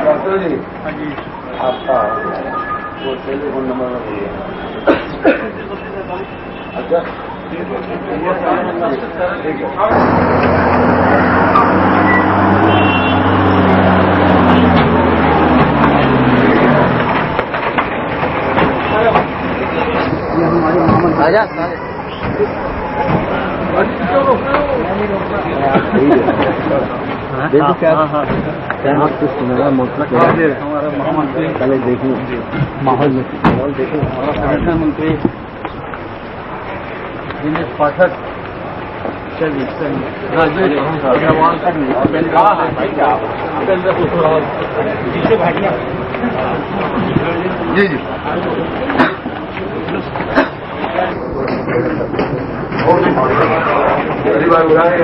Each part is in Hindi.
डॉक्टर जी आपका वो टेलीफोन नंबर है। अच्छा ठीक है। आजा पहले देखिए माहौल देखिए। हमारा प्रधानमंत्री दिनेश पाठक चलिए जी जी पहली बार बुला रहे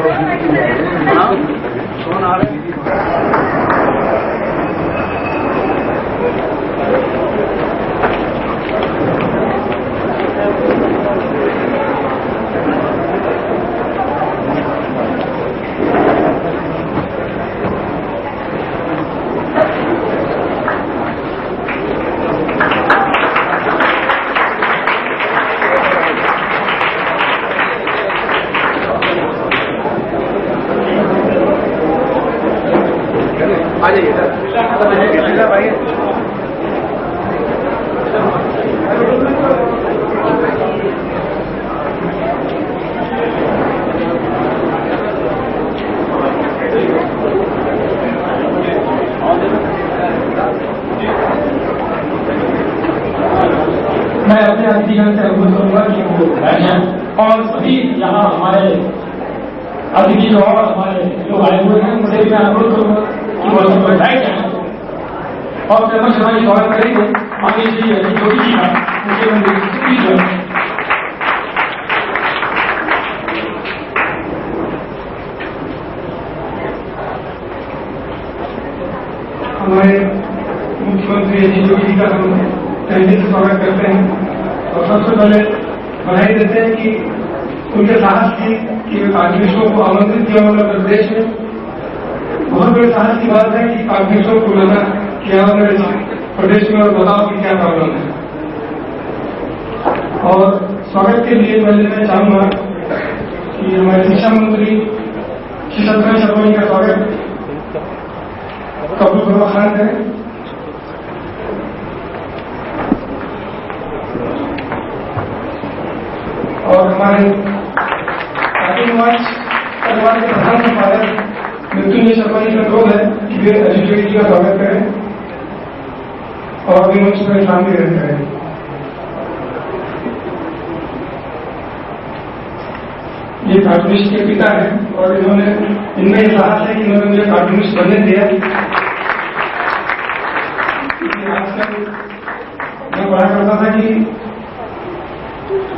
मैं अपने अतिथिगण से अनुरोध करूंगा कि वो बैठें और सभी यहाँ हमारे अतिथि जो और हमारे लोग आए हुए हैं उनसे भी मैं अनुरोध करूंगा कि वो सब बैठें और प्रेम शर्मा जी स्वागत करेंगे। आगे श्री जोगी जी का मुख्यमंत्री जो हमारे मुख्यमंत्री अजीत जोगी जी का हम तरीके से स्वागत करते हैं और सबसे पहले बधाई देते हैं कि उनके साहस की कि वे कांग्रेसों को आमंत्रित किया उन्होंने प्रदेश में। बहुत बड़े साहस की बात है कि कांग्रेसों को लगा किया उन्होंने प्रदेश में और बताओ कि क्या प्रॉब्लम है। और स्वागत के लिए मैं लेना चाहूंगा कि हमारे शिक्षा मंत्री श्री सत्यनारायण शर्मा जी का स्वागत कपूर फरमा खान करें। और हमारे पार्टी मंच परिवार के प्रधान संपादक मृत्युंजय शर्मा जी का अनुरोध है कि वे अजीत जोगी जी का स्वागत करें और वे मंच पर शामिल ग्रहण करें। ये कार्टूनिस्ट के पिता हैं और इन्होंने इनमें यह साहस है कि इन्होंने मुझे कार्टूनिस्ट बनने दिया। आजकल मैं पढ़ा करता था कि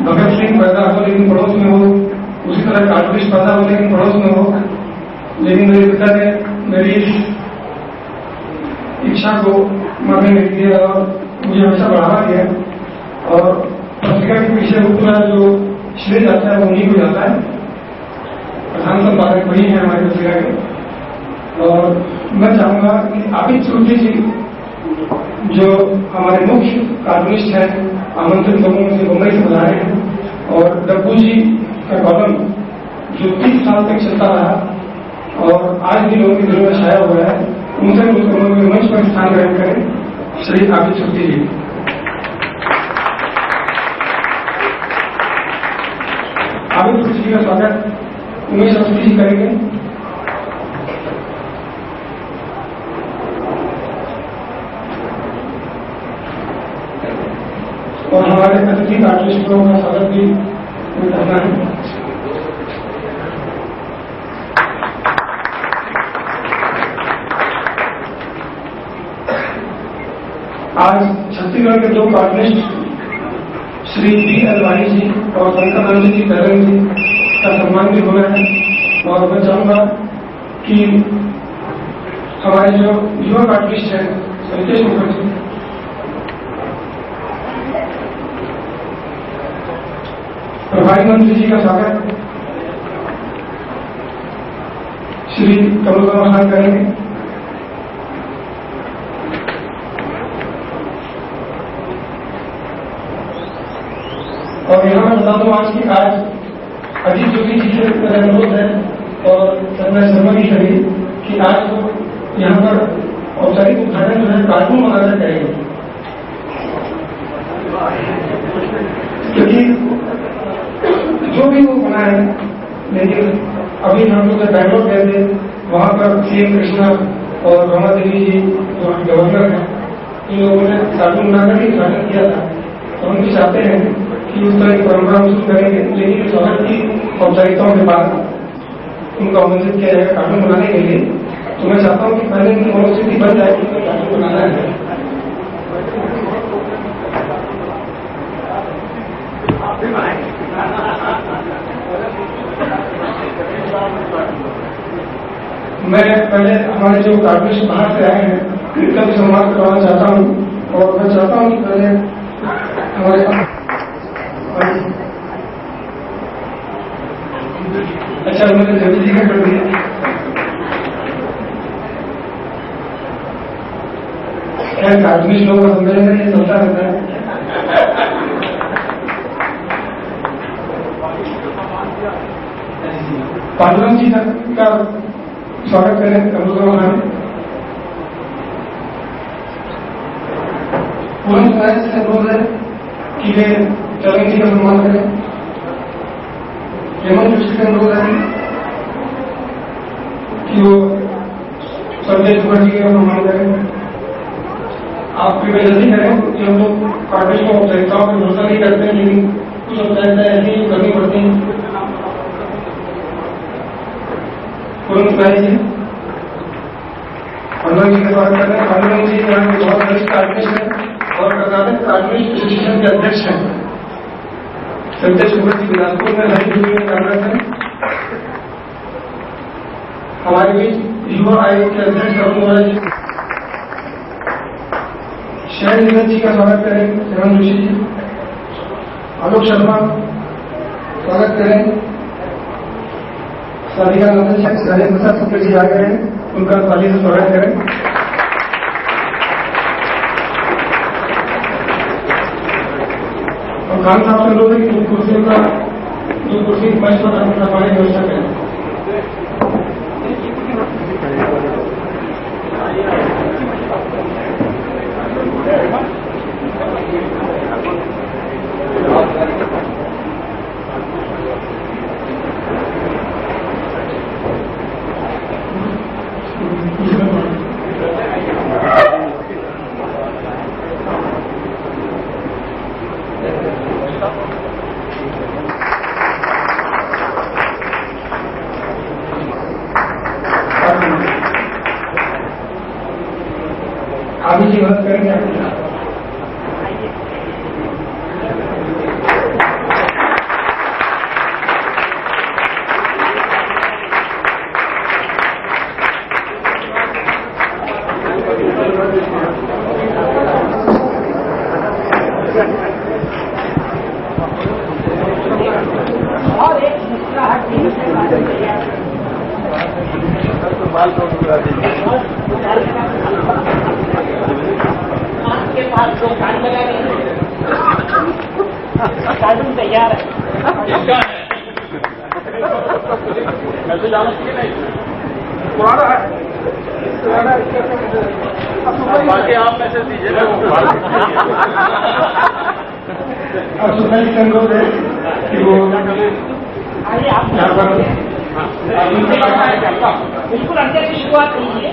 भगत सिंह पैदा हो लेकिन पड़ोस में हो, उसी तरह कार्टूनिस्ट पैदा हो लेकिन पड़ोस में हो। लेकिन मेरे पिता ने मेरी इस इच्छा को मरने नहीं दिया और मुझे हमेशा बढ़ावा दिया। और पत्रिका के पीछे पूरा जो श्रेय जाता है वो उन्हीं को जाता है। प्रधान संपादक वही है हमारी पत्रिका के। और मैं चाहूंगा कि आबिद चौधरी जी जो हमारे मुख्य कार्टूनिस्ट हैं आमंत्रित लोगों से मुंबई से बुला रहे हैं। और डब्बू जी का कॉलम जो 30 साल तक चलता रहा और आज भी लोगों के दिलों में छाया हुआ है, उनसे उन्होंने मंच पर स्थान ग्रहण करें श्री आबिद चौधरी जी। आबिद चौधरी जी का स्वागत उमेश अवस्थी जी करेंगे। और हमारे अतिथि कार्टूनिस्टों का स्वागत भी करना है। आज छत्तीसगढ़ के दो कार्टूनिस्ट श्री बी अलवानी जी और शंकर जी तरंग जी का सम्मान भी होना है। और मैं चाहूंगा कि हमारे जो युवा आर्टिस्ट हैं रितेश मुखर्जी, प्रभारी मंत्री जी का स्वागत श्री कमल खान करेंगे। और यहाँ मैं बता दूं आज अजीत जोगी जी से मेरा अनुरोध है और संजय शर्मा जी से भी कि आज तो यहाँ पर औपचारिक उद्घाटन जो है कार्टून बनाकर करेंगे, क्योंकि जो भी वो बना है, लेकिन अभी हम लोग बैंगलोर गए थे, वहां पर सीएम कृष्णा और रमा देवी जी जो गवर्नर हैं, इन लोगों ने कार्टून बनाकर ही उद्घाटन किया था। तो हम भी चाहते हैं कि उस तरह की परंपरा हम शुरू करेंगे, लेकिन स्वागत की औपचारिकताओं के बाद उनको आमंत्रित किया जाएगा कार्टून बनाने के लिए। तो मैं चाहता हूँ कि पहले उनकी मनोस्थिति बन जाए कि कार्टून बनाना है। मैं पहले हमारे जो कार्टूनिस्ट बाहर से आए हैं उनका भी सम्मान करवाना चाहता हूँ। और मैं चाहता हूँ कि पहले हमारे अच्छा मैंने रवि जी का कर दिया। क्या कार्टूनिस्ट लोगों का सम्मेलन है, ये चलता रहता है। पांडुरंग जी का स्वागत करें कमल खान। पूर्ण से अनुरोध है कि वे चरण जी का सम्मान करें। हेमंत जोशी का अनुरोध है कि वो संजय मुखर्जी का सम्मान करें। आप कृपया जल्दी करें कि हम लोग पार्टी को औपचारिकताओं पर भरोसा नहीं करते हैं, लेकिन कुछ औपचारिकताएं ऐसी करनी पड़ती हैं। पूर्ण जी पांडुरंग जी का स्वागत कर रहे हैं। पांडुरंग जी यहाँ के बहुत वरिष्ठ आर्टिस्ट हैं और कर्नाटक आर्टिस्ट एसोसिएशन के अध्यक्ष हैं। रितेश मुखर्जी बिलासपुर में नई दिल्ली में कार्यरत हैं। हमारे बीच युवा आयोग के अध्यक्ष अरुण वोरा जी, शहर निगम जी का स्वागत करें हेमंत जोशी जी। आलोक शर्मा स्वागत करें। साधिका नंदन जी, राजेंद्र प्रसाद शुक्ल जी आ गए हैं, उनका ताली से स्वागत करें। और खान साहब से अनुरोध है कि जो कुर्सी मंच पर हमारी व्यवस्था करें। आगे की मदद करेंगे। और एक दूसरा आपके पास जो कार्ड लगा कार्टून तैयार है। मैसेज आना चाहिए नहीं, पुराना है, बाकी आप मैसेज दीजिए। अब सुनाई का अनुरोध है कि वो आइए आप यहाँ पर बिल्कुल अंदर की शुरुआत कीजिए।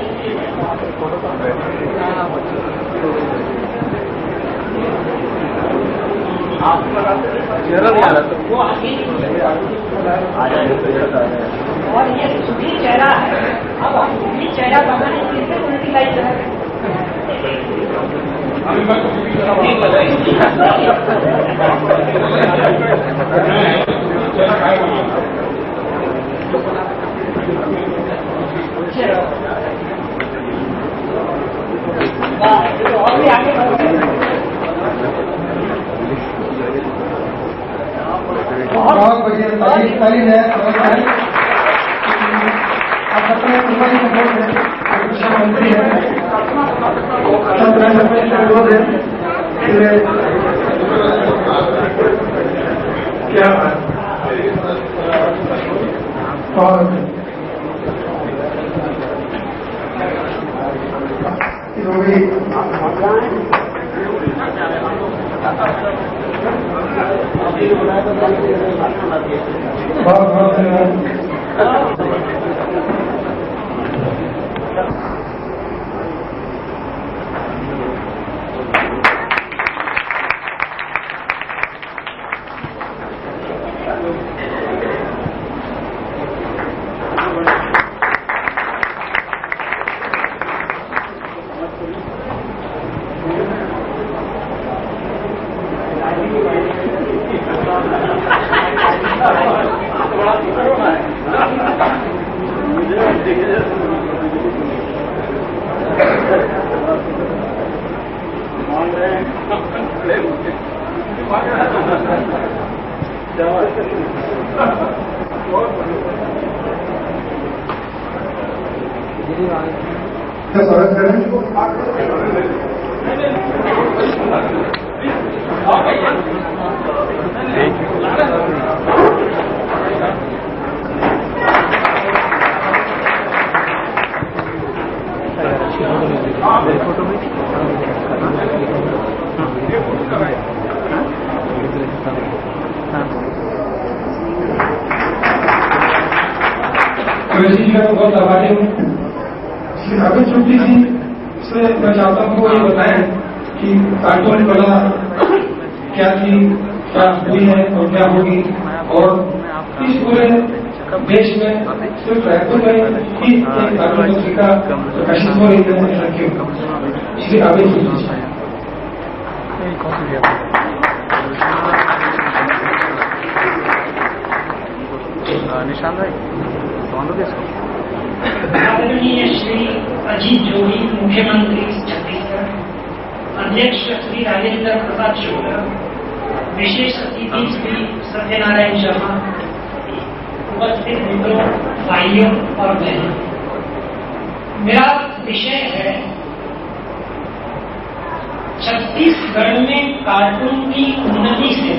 वो आगे और ये सुखी चेहरा है। अब हम सुखी चेहरा बनाने के लिए उल्टी लाइट ताली है आप सबका पूरा सपोर्ट है, शिक्षा मंत्री है, अनुरोध है क्या और बहुत बहुत धन्यवाद। स्वागत करें। जी मैं बहुत आभारी हूँ। अभी छुट्टी थी इसमें मैं चाहता हूँ ये बताएं कि कार्टून कला क्या थी, क्या हुई है और क्या होगी, और इस पूरे देश में सिर्फ रायपुर में ही एक कार्टून पत्रिका प्रकाशित हो रही है। इसलिए आगे निशान भाई आदरणीय श्री अजीत जोगी मुख्यमंत्री छत्तीसगढ़, अध्यक्ष श्री राजेंद्र प्रसाद शुक्ला, विशेष अतिथि श्री सत्यनारायण शर्मा, उपस्थित मित्रों, भाइयों और बहनों, मेरा विषय है छत्तीसगढ़ में कार्टून की उन्नति से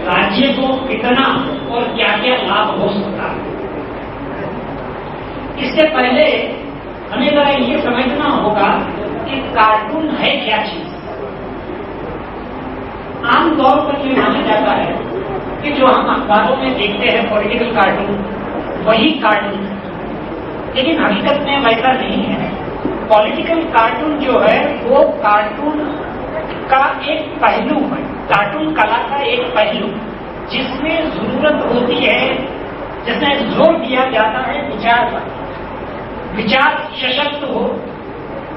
राज्य को कितना और क्या क्या लाभ हो सकता है। इससे पहले हमें जरा ये समझना होगा कि कार्टून है क्या चीज। आमतौर पर ये माना जाता है कि जो हम अखबारों में देखते हैं पॉलिटिकल कार्टून, वही कार्टून है, लेकिन हकीकत में वैसा नहीं है। पॉलिटिकल कार्टून जो है वो कार्टून का एक पहलू है, कार्टून कला का एक पहलू, जिसमें जरूरत होती है, जिसमें जोर दिया जाता है विचार पर। विचार सशक्त हो,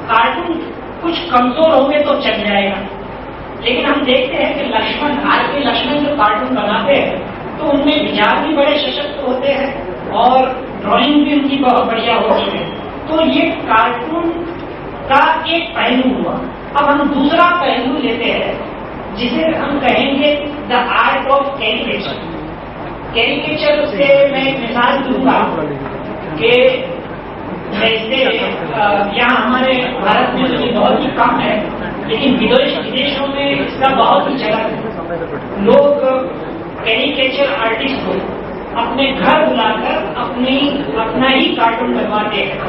कार्टून कुछ कमजोर होंगे तो चल जाएगा, लेकिन हम देखते हैं कि लक्ष्मण, आज के लक्ष्मण जो कार्टून बनाते हैं तो उनमें विचार भी बड़े सशक्त होते हैं और ड्राइंग भी उनकी बहुत बढ़िया होती है। तो ये कार्टून का एक पहलू हुआ। अब हम दूसरा पहलू लेते हैं जिसे हम कहेंगे the art of caricature. Caricature से मैं मिसाल दूंगा कि जैसे यहाँ हमारे भारत में तो ये बहुत ही कम है, लेकिन विदेशों में इसका बहुत ही चलन है। लोग कैरिकेचर आर्टिस्ट को अपने घर बुलाकर अपना ही कार्टून बनवाते हैं।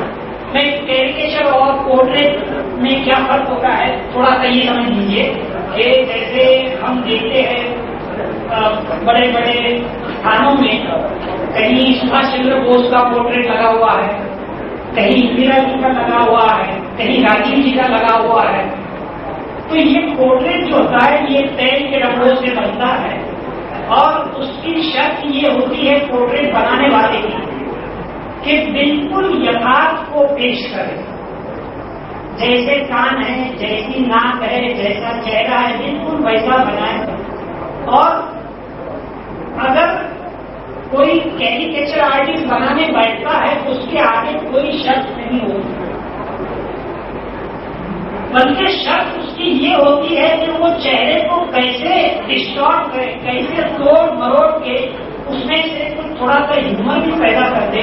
मैं कैरिकेचर और पोर्ट्रेट में क्या फर्क होता है थोड़ा सा ये समझ लीजिए कि जैसे हम देखते हैं बड़े बड़े स्थानों में कहीं सुभाष चंद्र बोस का पोर्ट्रेट लगा हुआ है, कहीं इंदिरा जी का लगा हुआ है, कहीं राजीव जी का लगा हुआ है। तो ये पोर्ट्रेट जो होता है ये तेल के डब्बों से बनता है और उसकी शर्त ये होती है पोर्ट्रेट बनाने वाले की कि बिल्कुल यथार्थ को पेश करे। जैसे कान है, जैसी नाक है, जैसा चेहरा है, बिल्कुल वैसा बनाए। और अगर कोई कैरिकेचर आर्टिस्ट बनाने बैठता है तो उसके आगे कोई शर्त नहीं होती, बल्कि शर्त उसकी ये होती है कि वो चेहरे को कैसे डिस्टॉर्ट करे, कैसे तोड़ मरोड़ के उसमें थोड़ा सा ह्यूमर भी पैदा कर दे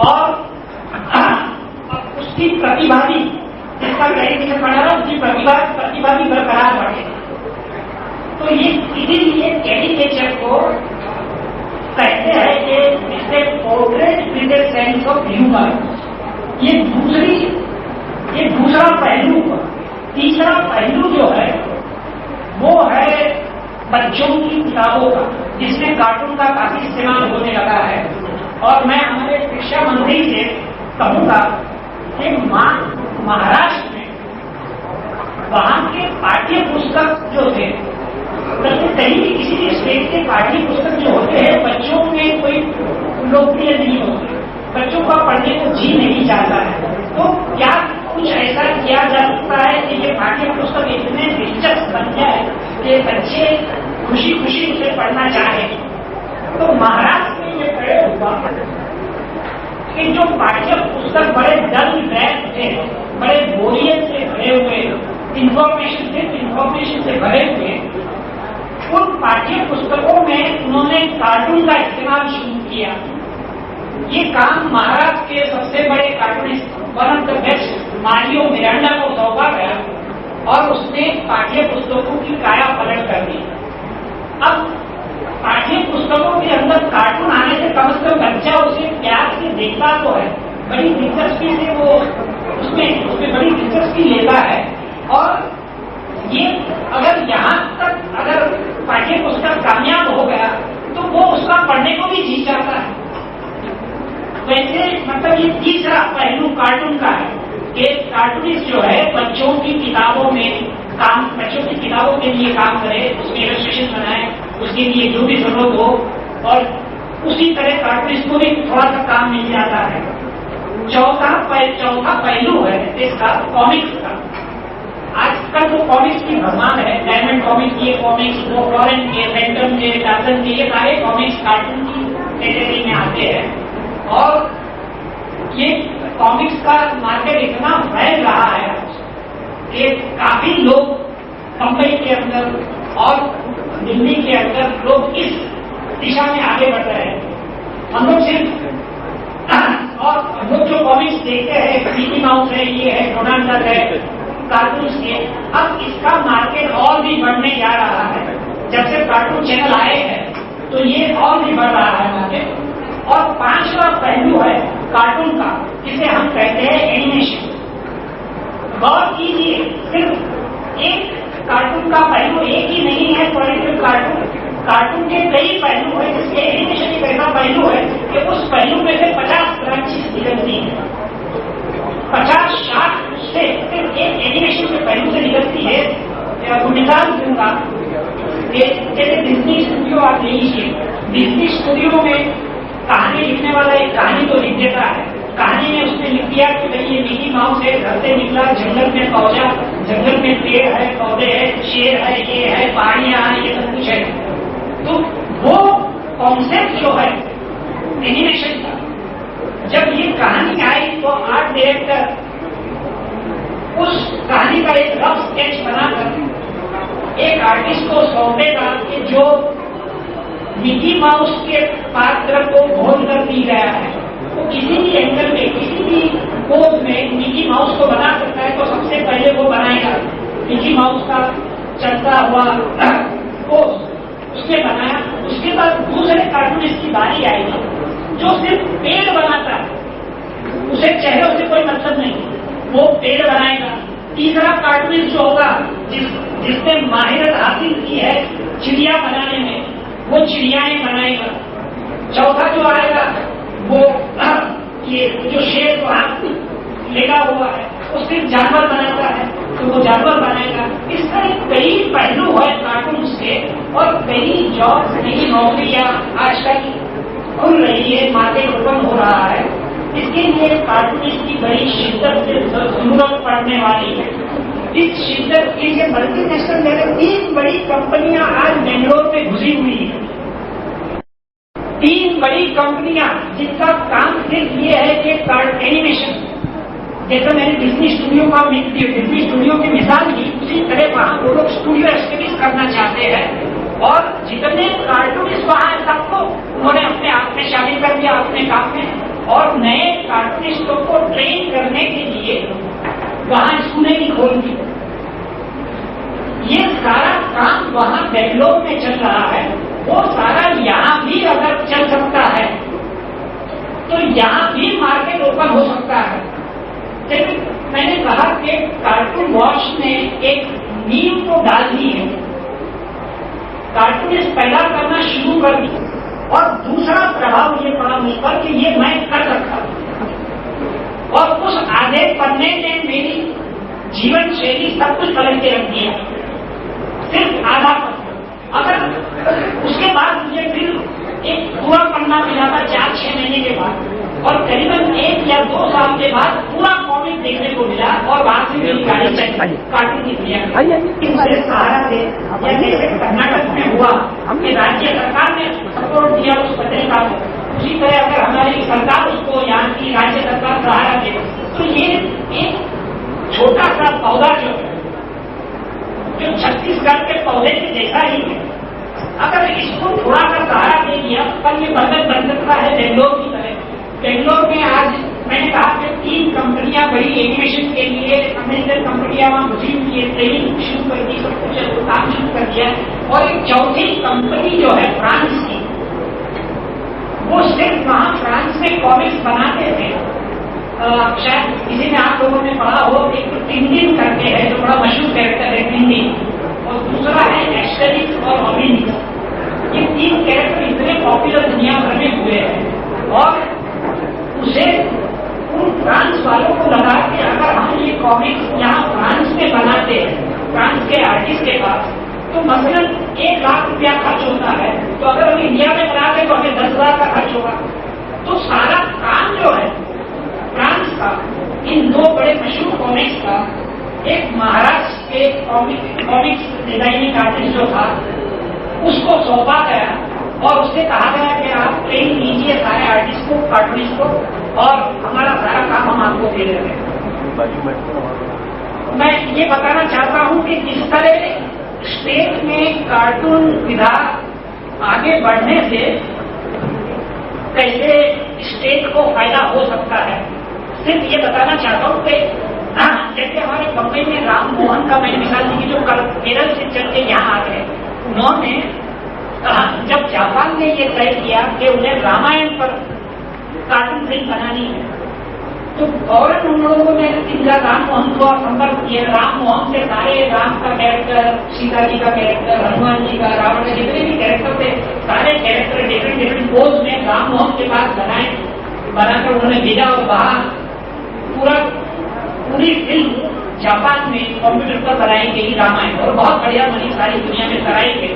और उसकी प्रतिभा भी, जिसका ग्रेजुएशन पढ़ा रहा उसकी प्रतिभा भी बरकरार बढ़े। तो ये इसीलिए कैरिकेचर को कहते हैं कि इससे portrait with a sense of humour. ये दूसरा पहलू। तीसरा पहलू जो है वो है बच्चों की किताबों का, जिसमें कार्टून का काफी इस्तेमाल होने लगा है। और मैं हमारे शिक्षा मंत्री से कहूंगा कि महाराष्ट्र में वहां के पाठ्य पुस्तक जो थे, कहीं भी किसी भी स्टेट के पाठ्य पुस्तक जो होते हैं बच्चों में कोई लोकप्रिय नहीं होते, बच्चों का पढ़ने को जी नहीं चाहता है। तो क्या कुछ ऐसा किया जा सकता है कि ये पाठ्य पुस्तक इतने दिलचस्प बन जाए कि बच्चे खुशी खुशी उसे पढ़ना चाहे? तो महाराष्ट्र में ये प्रयोग हुआ कि जो पाठ्य पुस्तक बड़े डल ड्रैग थे, बड़े बोरियत से भरे हुए, इंफॉर्मेशन से भरे हुए, उन पाठ्य पुस्तकों में उन्होंने कार्टून का इस्तेमाल शुरू किया। ये काम महाराष्ट्र के सबसे बड़े cartoonist one of the best Mario Miranda को सौंपा गया और उसने पाठ्य पुस्तकों की काया पलट कर दी। अब पाठ्य पुस्तकों के अंदर कार्टून आने से कम बच्चा उसे प्यार से देखता तो है, बड़ी दिलचस्पी से वो उसमें बड़ी दिलचस्पी लेता है। और ये अगर यहाँ तक अगर पाठ्य पुस्तक कामयाब हो गया तो वो उसका पढ़ने को भी जी चाहता है। वैसे मतलब ये तीसरा पहलू कार्टून का है कि कार्टूनिस्ट जो है बच्चों की किताबों की किताबों के लिए काम करे, उसमें इलस्ट्रेशन बनाए, उसके लिए जो भी जरूरत हो, और उसी तरह कार्टूनिस्ट को भी थोड़ा सा काम मिल जाता है। चौथा पहलू है इसका कॉमिक्स का। आजकल तो कॉमिक्स की भरमार है, डायमंड कॉमिक्स, ये कॉमिक्स, वो फ्लोरेंट के, फैंटम के, टार्जन के, ये सारे कॉमिक्स कार्टून की कैटेगरी में आते हैं। और ये कॉमिक्स का मार्केट इतना फैल रहा है कि काफी लोग मुंबई के अंदर और दिल्ली के अंदर लोग इस दिशा में आगे बढ़ रहे हैं। हम लोग जो कॉमिक्स देखते हैं, मिकी माउस है, ये है, डोनाल्ड डक है, कार्टून्स के, अब इसका मार्केट और भी बढ़ने जा रहा है। जब से कार्टून चैनल आए हैं तो ये और भी बढ़ रहा है मार्केट। और पांचवा पहलू है कार्टून का, जिसे हम कहते हैं एनिमेशन। गौर कीजिए, सिर्फ एक कार्टून का पहलू एक ही नहीं है पॉलिटिकल कार्टून के कई पहलू है, जिसके एनिमेशन एक ऐसा पहलू है कि उस पहलू में से 50 तरह की चीज निकलती है। 50-60 से सिर्फ एक एनिमेशन के पहलू से निकलती है। मिसाल दूंगा, जैसे डिज्नी स्टूडियो आप ले लीजिए, डिज्नी स्टूडियो में कहानी लिखने वाला एक कहानी तो लिख देता है। कहानी में उसने लिख दिया कि भाई ये मिकी माउस है, घर से निकला, जंगल में पहुंचा, जंगल में पेड़ है, पौधे है, शेर है, ये है, पहाड़ियां हैं, ये सब कुछ है। तो वो कॉन्सेप्ट जो है एनिमेशन का, जब ये कहानी आई तो आर्ट डायरेक्टर उस कहानी का एक रफ स्केच बनाकर एक आर्टिस्ट को सौंपेगा कि जो मिकी माउस के पात्र को घोल कर दी गया है, वो किसी भी एंगल में, किसी भी पोज में मिकी माउस को बना सकता है। तो सबसे पहले वो बनाएगा मिकी माउस का चलता हुआ पोज, उसने बनाया। उसके बाद दूसरे कार्टूनिस्ट की बारी आएगी जो सिर्फ पेड़ बनाता है, उसे चेहरों से कोई मतलब नहीं, वो पेड़ बनाएगा। तीसरा कार्टूनिस्ट जो होगा जिसने माहिरत हासिल की है चिड़िया बनाने में, वो चिड़ियाएं बनाएगा। चौथा जो आएगा वो ये जो शेर वहां लेगा हुआ है, वो सिर्फ जानवर बनाता है, तो वो जानवर बनाएगा। इस तरह कई पहलू है कार्टून से, और कई जॉब, नई नौकरियां आजकल खुल रही है, मार्केट ओपन हो रहा है। इसके लिए कार्टूनिस्ट की बड़ी शिद्दत से जरूरत पड़ने वाली है। इस शिद्दत के लिए मल्टीनेशनल लेवल 3 बड़ी कंपनियां आज बेंगलोर में घुसी हुई है। 3 बड़ी कंपनियां जिनका काम सिर्फ ये है कि एनिमेशन, जैसे मैंने डिज्नी स्टूडियो की मिसाल दी, उसी तरह वहां वो लोग स्टूडियो एस्टेब्लिश करना चाहते हैं। और जितने कार्टूनिस्ट वहां सबको उन्होंने अपने आप में शामिल और नए कार्टूनिस्टों को ट्रेन करने के लिए वहां स्कूलें भी खोल दी। ये सारा काम वहां बेंगलोर में चल रहा है, वो सारा यहाँ भी अगर चल सकता है तो यहाँ भी मार्केट ओपन हो सकता है। लेकिन मैंने कहा कि कार्टून वॉच ने एक नींव तो डाल दी है, कार्टूनिस्ट पैदा करना शुरू कर दी, और दूसरा प्रभाव ये पड़ा मुझ पर कि ये मैं कर सकता हूं। और उस आधे पन्ने ने मेरी जीवन शैली सब कुछ बदल के रख दिया, सिर्फ आधा पन्ना। अगर उसके बाद मुझे फिर एक पूरा पन्ना मिला था 4-6 महीने के बाद, और करीबन 1 या 2 साल के बाद पूरा कॉमिक देखने को मिला, और वहां से मेरी गाड़ी चली कार्टून की दुनिया में। सहारा से या जैसे कर्नाटक में हुआ कि राज्य सरकार ने सपोर्ट दिया उस पत्रिका को, उसी तरह अगर हमारी सरकार उसको, यहाँ की राज्य सरकार सहारा दे, तो ये एक छोटा सा पौधा जो है, जो छत्तीसगढ़ के पौधे के जैसा ही है, अगर इसको थोड़ा सा सहारा दे दिया पर ये बर्तन बन सकता है बेंगलोर की तरह। बेंगलोर में आज मैंने कहा कि 3 कंपनियां बड़ी एनिमेशन के लिए, अमेरिकन कंपनियां वहां घुसी हुई है, ट्रेनिंग शुरू कर दी, सब कुछ काम शुरू कर दिया। और एक चौथी कंपनी जो है फ्रांस की, वो सिर्फ वहां फ्रांस में कॉमिक्स बनाते थे। शायद किसी ने आप लोगों ने पढ़ा हो, एक टिंटिन करके है जो बड़ा मशहूर कैरेक्टर है टिंटिन, और दूसरा है एस्टेरिक्स और ओबिलिक्स। ये 3 कैरेक्टर इतने पॉपुलर दुनिया भर में हुए हैं, और उसे उन फ्रांस वालों को लगा कि अगर हम ये कॉमिक्स यहाँ फ्रांस में बनाते हैं, फ्रांस के आर्टिस्ट के पास, तो मसलन 1 लाख रुपया खर्च होता है, तो अगर हम इंडिया में बनाते तो हमें 10,000 का खर्च होगा। तो सारा काम जो है फ्रांस का, इन 2 बड़े मशहूर कॉमिक्स का, एक महाराष्ट्र के कॉमिक्स डिजाइनिंग आर्टिस्ट जो था उसको सौंपा गया, और उससे कहा गया कि आप ट्रेन लीजिए सारे आर्टिस्ट को, कार्टूनिस्ट को, और हमारा सारा काम हम आपको दे रहे हैं। मैं ये बताना चाहता हूं कि जिस तरह स्टेट में कार्टून विधा आगे बढ़ने से कैसे स्टेट को फायदा हो सकता है, सिर्फ ये बताना चाहता हूं कि जैसे हमारे बम्बई में राम मोहन का मैंने मिसाल दी कि जो केरल से चल के यहाँ आ गए, उन्होंने जब जापान ने ये तय किया कि उन्हें रामायण पर कार्टून फिल्म बनानी है, तो फौरन उन लोगों ने इंदिरा राम मोहन को संपर्क किया। राम मोहन से सारे राम का कैरेक्टर, सीता जी का कैरेक्टर, हनुमान जी का, रावण के जितने भी कैरेक्टर थे, सारे कैरेक्टर डिफरेंट पोज में राम मोहन के पास बनाकर उन्होंने भेजा, और वहां पूरी फिल्म जापान में कंप्यूटर पर बनाई गई रामायण, और बहुत बढ़िया बनी, सारी दुनिया में सराही गई।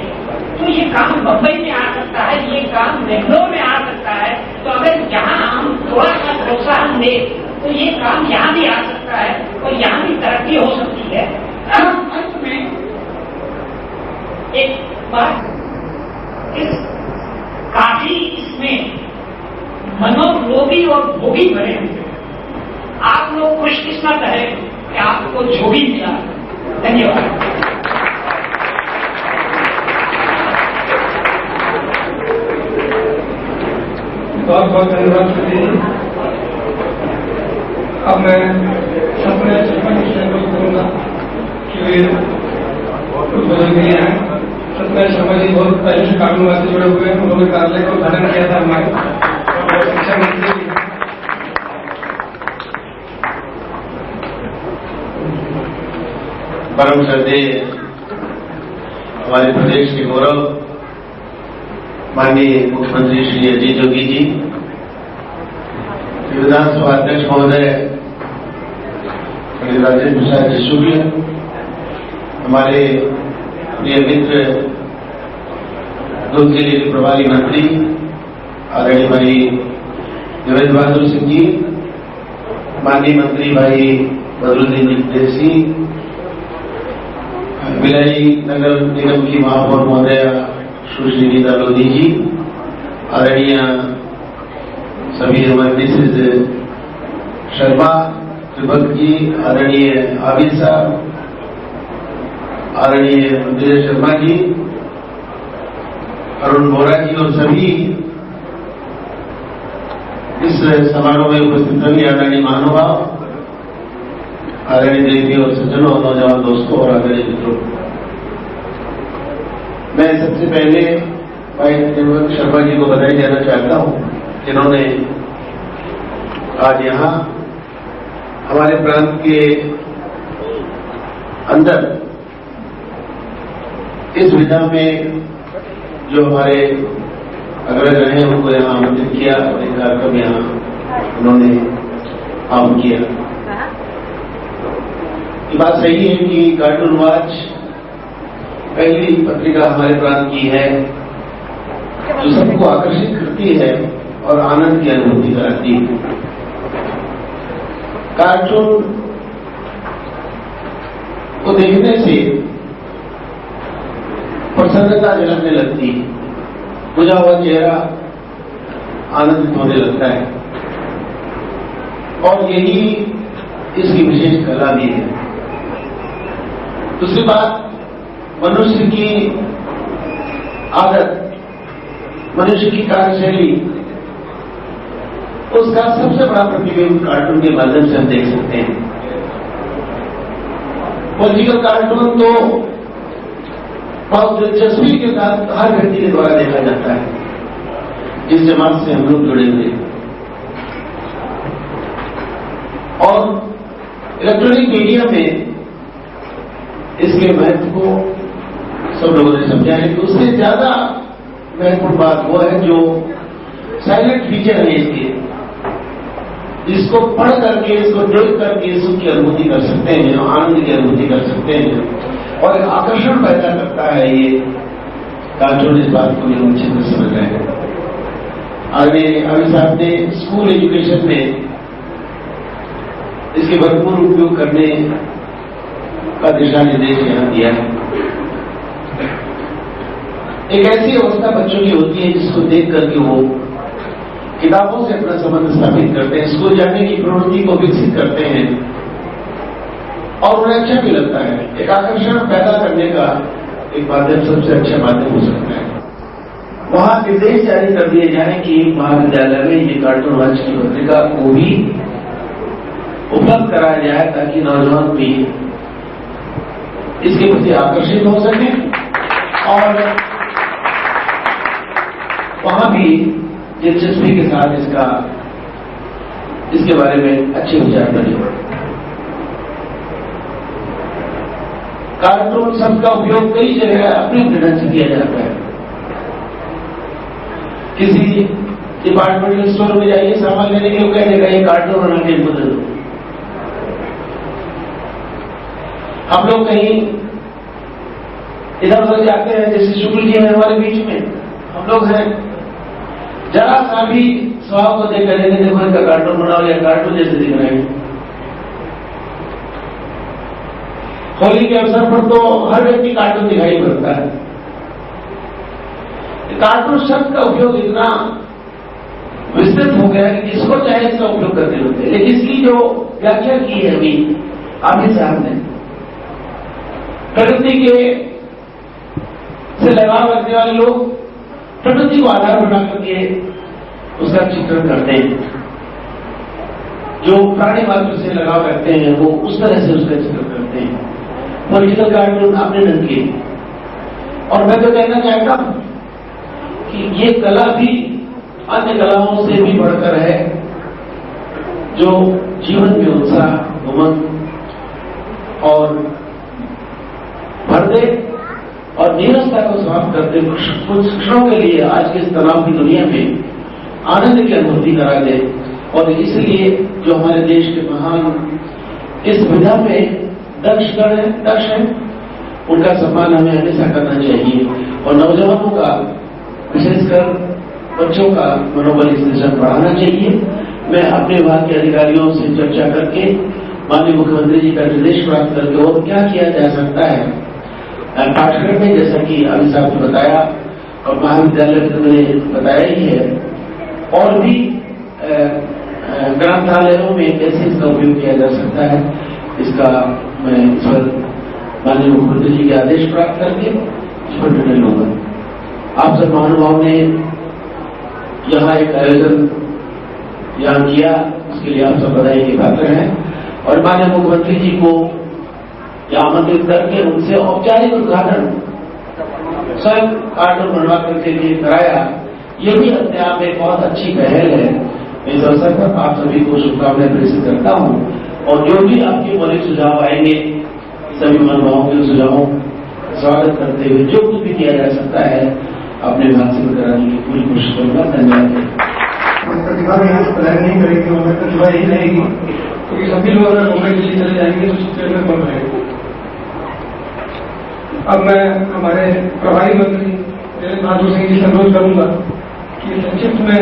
तो ये काम बम्बई में आ सकता है, ये काम बेंगलोर में आ सकता है। तो अगर यहाँ हम थोड़ा सा प्रोत्साहन दें तो ये काम यहाँ भी आ सकता है, और यहाँ भी तरक्की हो सकती है। अंत में एक बात, काफी इसमें मनोरोगी और भोगी भरे हुए, आप लोग खुशकिस्मत है कि आपको जो भी मिला। धन्यवाद। बहुत बहुत धन्यवाद सभी। अब मैं अपने सरपंच से अनुरोध करूंगा कि वे कुछ बुजुर्ग हैं, सत्यनारायण शर्मा जी बहुत पहले से कानून से जुड़े हुए हैं, उन्होंने कार्यालय को उद्घाटन किया था हमारे शिक्षा मंत्री। परम श्रद्धेय हमारे प्रदेश के गौरव माननीय मुख्यमंत्री श्री अजीत जोगी जी, विधानसभा अध्यक्ष महोदय श्री राजेंद्र प्रसाद जी शुक्ल, हमारे प्रिय मित्र दुर्ग जिले के प्रभारी मंत्री आदरणीय भाई देवेंद्र बहादुर सिंह जी, माननीय मंत्री भाई बदरुद्दीन सिंह, भिलाई नगर निगम की महापौर महोदया सुश्री नीता लोधी जी, आदरणीय सभी हमारे मिसेज शर्मा त्रिभक्त जी, आदरणीय आबिद साहब, आदरणीय विजय शर्मा जी, अरुण बोरा जी, और सभी इस समारोह में उपस्थित सभी आदरणीय महानुभाव, आदरणीय देवी और सज्जनों, नौजवान दोस्तों और आदरणीय मित्रों, मैं सबसे पहले भाई देवक शर्मा जी को बधाई देना चाहता हूं, जिन्होंने आज यहां हमारे प्रांत के अंदर इस विधा में जो हमारे अग्रज रहे हैं उनको यहाँ आमंत्रित किया और एक कार्यक्रम यहाँ उन्होंने आम किया। ये बात सही है कि कार्टून वॉच पहली पत्रिका हमारे प्रांत की है जो सबको आकर्षित करती है और आनंद की अनुभूति कराती है। कार्टून को देखने से प्रसन्नता झलकने लगती है, बुझा हुआ चेहरा आनंदित होने लगता है और यही इसकी विशेष कला भी है। दूसरी बात, मनुष्य की आदत, मनुष्य की कार्यशैली, उसका सबसे बड़ा प्रतिबिंब कार्टून के माध्यम से हम देख सकते हैं। पॉलिटिकल कार्टून तो बहुत दिलचस्पी के साथ हर व्यक्ति के द्वारा देखा जाता है जिस जमात से हम लोग जुड़े हुए, और इलेक्ट्रॉनिक मीडिया में इसके महत्व को सब लोगों ने समझा है। तो उससे ज्यादा महत्वपूर्ण बात वो है जो साइलेंट फीचर है इसके, जिसको पढ़ करके, इसको देख करके सुख की अनुभूति कर सकते हैं, आनंद की अनुभूति कर सकते हैं और आकर्षण पैदा करता है। ये कार्टून इस बात को भी अच्छे से समझ रहे हैं। अभी साहब ने स्कूल एजुकेशन में इसके भरपूर उपयोग करने का दिशा निर्देश यहाँ दिया है। एक ऐसी अवस्था बच्चों की होती है जिसको देख करके वो किताबों से अपना संबंध स्थापित करते हैं, स्कूल जाने की प्रवृत्ति को विकसित करते हैं और उन्हें अच्छा भी लगता है। एक आकर्षण पैदा करने का एक माध्यम, सबसे अच्छा माध्यम हो सकता है। वहां निर्देश जारी कर दिए जाए कि महाविद्यालय में ये कार्टून वॉच की पत्रिका को भी उपलब्ध कराया जाए ताकि नौजवान भी इसके प्रति आकर्षित हो सके और वहां भी दिलचस्पी के साथ इसके बारे में अच्छे विचार बने। कार्टून सबका उपयोग कई जगह अपनी ढंग से किया जाता है। किसी डिपार्टमेंटल स्टोर में जाइए, सामान लेने के लिए कह देगा ये कार्टून बना के बदल दो। हम लोग कहीं इधर उधर जाते हैं, जैसे शुक्ल जी हैं हमारे बीच में, हम लोग हैं, जरा सा भी स्वभाव को देख करेंगे, देखो इनका कार्टून बनाओ या कार्टून जैसे दिख रहे हैं। होली के अवसर पर तो हर व्यक्ति कार्टून दिखाई पड़ता है। कार्टून शब्द का उपयोग इतना विस्तृत हो गया कि जिसको चाहे इसका उपयोग करते होते हैं, लेकिन इसकी जो व्याख्या की है अभी आमिर साहब ने, प्रकृति के से लगाव रखने वाले लोग प्रकृति को आधार बना करके उसका चित्रण करते हैं। जो प्राणी मात्र से लगाव रखते हैं वो उस तरह से उसका चित्रण करते हैं। पॉलिटिकल कार्टून अपने ढंग के, और मैं तो कहना चाहता हूं कि ये कला भी अन्य कलाओं से भी बढ़कर है, जो जीवन में उत्साह, उमंग और भर दे और नीरसता को समाप्त करते कुछ क्षणों के लिए आज के इस तनाव की दुनिया में आनंद की अनुभूति करा दे। और इसलिए जो हमारे देश के महान इस विधा में दक्ष हैं, उनका सम्मान हमें हमेशा करना चाहिए और नौजवानों का, विशेषकर बच्चों का मनोबल इस दिशा में बढ़ाना चाहिए। मैं अपने विभाग के अधिकारियों से चर्चा करके माननीय मुख्यमंत्री जी का निर्देश प्राप्त करके और क्या किया जा सकता है पाठ्यक्रम में, जैसा कि अभी साहब ने बताया और महाविद्यालय में बताया ही है, और भी ग्रंथालयों में कैसे इसका उपयोग किया जा सकता है, इसका मैं इस पर माननीय मुख्यमंत्री जी के आदेश प्राप्त करके इस पर निर्णय लूंगा। आप सब महानुभाव ने यहाँ एक आयोजन यहाँ किया, उसके लिए आप सब बधाई के पात्र हैं। और माननीय मुख्यमंत्री जी को यहाँ आमंत्रित करके उनसे औपचारिक उद्घाटन स्वयं कार्टून बनवा करके लिए कराया, ये भी अपने आप में बहुत अच्छी पहल है। इस अवसर पर आप सभी को शुभकामनाएं प्रेषित करता हूँ और जो भी आपके मौलिक सुझाव आएंगे, सभी महानुभावों के सुझावों स्वागत करते हुए जो कुछ भी किया जा सकता है अपने विभाग से कराने की पूरी कोशिश करूंगा। धन्यवाद। प्रतिभा में यहाँ प्लान नहीं करेंगे, हमारी प्रतिभा यही रहेगी, क्योंकि सभी लोग अगर कांग्रेस दिल्ली चले जाएंगे तो चेयरमैन कौन रहेगा। अब मैं हमारे प्रभारी मंत्री वीरेंद्र बहादुर सिंह जी से अनुरोध करूंगा कि संक्षिप्त में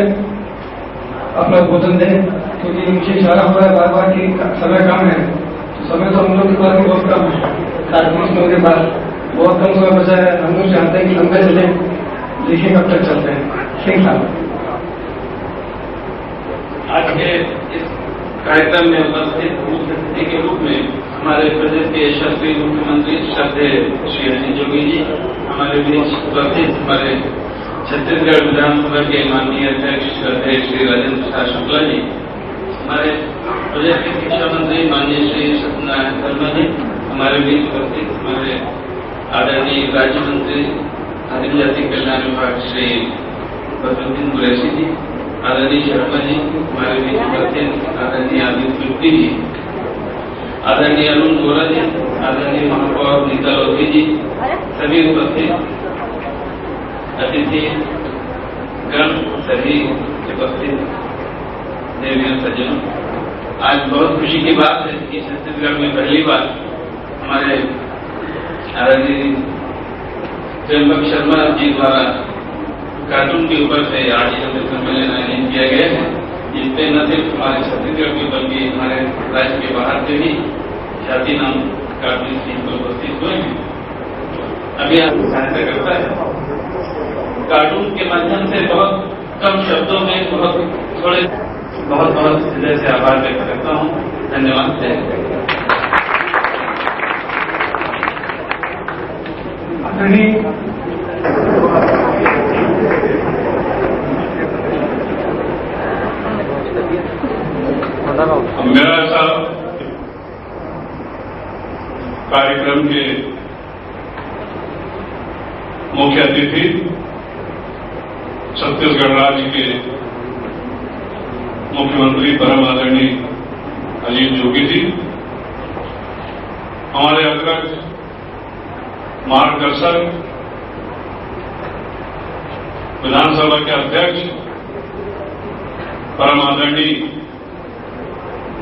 अपना उद्बोधन दें, क्योंकि मुझे इशारा हो रहा है बार बार कि समय कम है, तो समय तो हम लोग के पास बहुत कम है, 40 लोगों के पास बहुत कम समय बचा है। हम लोग चाहते हैं कि लंबे चले, देखिए कब तक चलते हैं। सिंह साहब, आज के इस कार्यक्रम में उपस्थित मुख्य अतिथि के रूप में हमारे प्रदेश के यशस्वी मुख्यमंत्री श्रद्धेय श्री अनिल जोगी जी, हमारे बीच उपस्थित हमारे छत्तीसगढ़ विधानसभा के माननीय अध्यक्ष श्रद्धेय श्री राजेंद्र प्रसाद शुक्ला जी, हमारे प्रदेश के शिक्षा मंत्री माननीय श्री सत्यनारायण शर्मा जी, हमारे बीच उपस्थित हमारे आदरणीय राज्य मंत्री आदिम जाति कल्याण विभाग श्री बसवंत कुरैशी जी, आदरणीय शर्मा जी, हमारे बीच उपस्थित आदरणीय आदित्य गुप्ती जी, आदरणीय अरुण गोरा जी, आदरणीय महापौर नीता लोधी जी, सभी उपस्थित अतिथि गण, सभी उपस्थित देवियों सज्जनों, आज बहुत खुशी की बात है कि छत्तीसगढ़ में पहली बार हमारे आदरणीय त्र्यंबक शर्मा जी द्वारा कार्टून के ऊपर से आज सम्मेलन आयोजित किया गया है, जिसपे न सिर्फ हमारे छत्तीसगढ़ के बल्कि हमारे राज्य के बाहर से भी ख्याति नाम कार्टूनिस्ट टीम उपस्थित हुए हैं। अभी आपको सहायता करता है कार्टून के माध्यम से बहुत कम शब्दों में बहुत हृदय से आभार व्यक्त करता हूँ। धन्यवाद। मेरा ऐसा कार्यक्रम के मुख्य अतिथि छत्तीसगढ़ राज्य के मुख्यमंत्री परम आदरणीय अनिल जोगी जी, हमारे अग्रज मार्गदर्शक विधानसभा के अध्यक्ष परम आदरणीय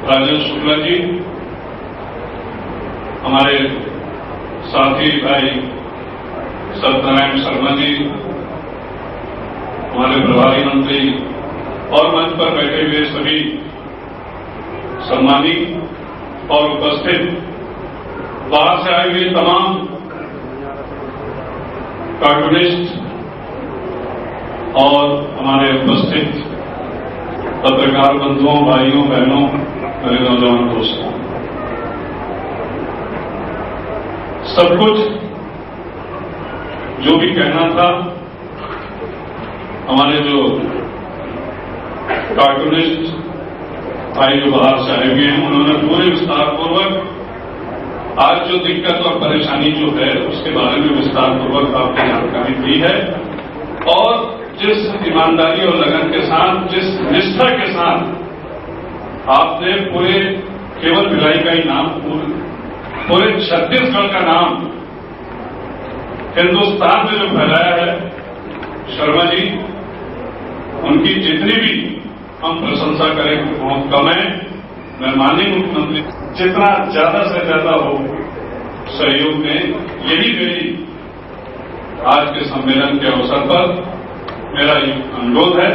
राजेंद्र शुक्ला जी, हमारे साथी भाई सत्यनारायण शर्मा जी, हमारे प्रभारी मंत्री और मंच पर बैठे हुए सभी सम्मानित और उपस्थित बाहर से आए हुए तमाम कार्टूनिस्ट और हमारे उपस्थित पत्रकार बंधुओं, भाइयों, बहनों, मेरे नौजवान दोस्तों, सब कुछ जो भी कहना था हमारे जो कार्टूनिस्ट भाई जो बाहर से आए हुए हैं उन्होंने पूरे विस्तार पूर्वक आज जो दिक्कत और परेशानी जो है उसके बारे में विस्तार पूर्वक आपको जानकारी दी है और जिस ईमानदारी और लगन के साथ, जिस निष्ठा के साथ आपने पूरे केवल भिलाई का ही नाम, पूरे छत्तीसगढ़ का नाम हिंदुस्तान में जो फैलाया है, शर्मा जी, उनकी जितनी भी हम प्रशंसा करें बहुत कम है। मैं माननीय मुख्यमंत्री जितना ज्यादा से ज्यादा हो सहयोग में, यही मेरी आज के सम्मेलन के अवसर पर मेरा अनुरोध है।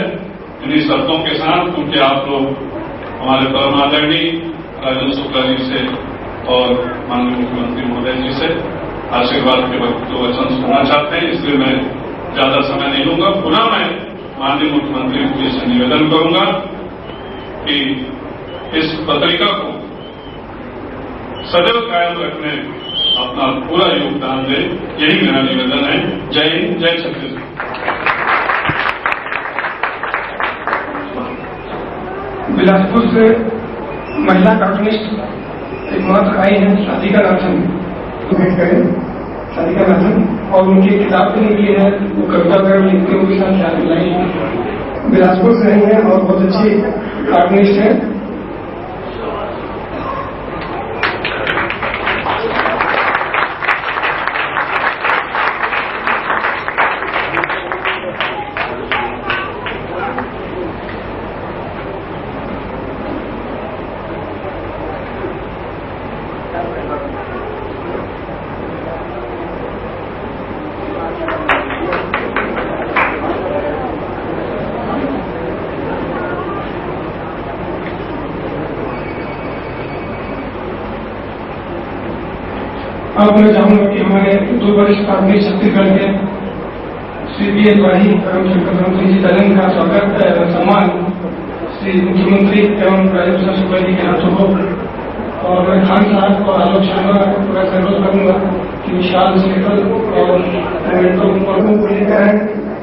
इन्हीं शब्दों के साथ, क्योंकि आप लोग हमारे परम आदरणीय राजेंद्र शुक्ला जी से और माननीय मुख्यमंत्री महोदय जी से आशीर्वाद के वक्त जो वचन सुनना चाहते हैं, इसलिए मैं ज्यादा समय नहीं लूंगा। पुनः मैं माननीय मुख्यमंत्री जी से निवेदन करूंगा कि इस पत्रिका को सदैव कायम रखने अपना पूरा योगदान दे, यही मेरा निवेदन है। जय हिंद, जय छत्तीसगढ़। बिलासपुर से महिला कार्टूनिस्ट एकमात्र आई हैं साधिका नाथन, करें साधिका नाथन, और उनकी किताब भी निकली है, वो कविता वगैरह लिखते हुए उनके साथ ख्याल मिलाई। बिलासपुर से आई हैं और बहुत अच्छी कार्टूनिस्ट है। अब मैं चाहूंगा कि हमारे दो वरिष्ठ आदमी छत्तीसगढ़ के श्री बी एस वाही एवं शंकर सिंह जी तलन का स्वागत एवं सम्मान श्री मुख्यमंत्री एवं राजेंद्र शुक्ला जी के हाथों हो। और मैं खान साहब और आलोक शर्मा का अनुरोध करूंगा कि विशाल शेखर और उनको लेकर आए,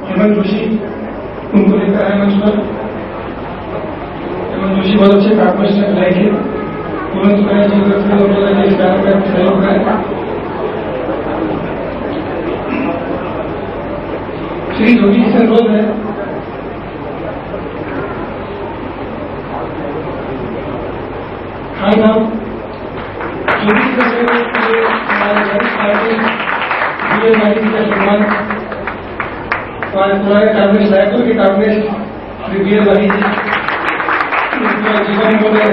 हेमंत जोशी उनको लेकर आए मंच पर। हेमंत जोशी बहुत अच्छे कार्टूनिस्ट लाएंगे, तुरंत जी इस कार्य का सहयोग करें। श्री जोगी से अनुरोध है खान साहब जोगी से सम्मान पुराने कैबिनेट रायपुर के कैबिनेट श्री बी एस वाही जी जीवन बोले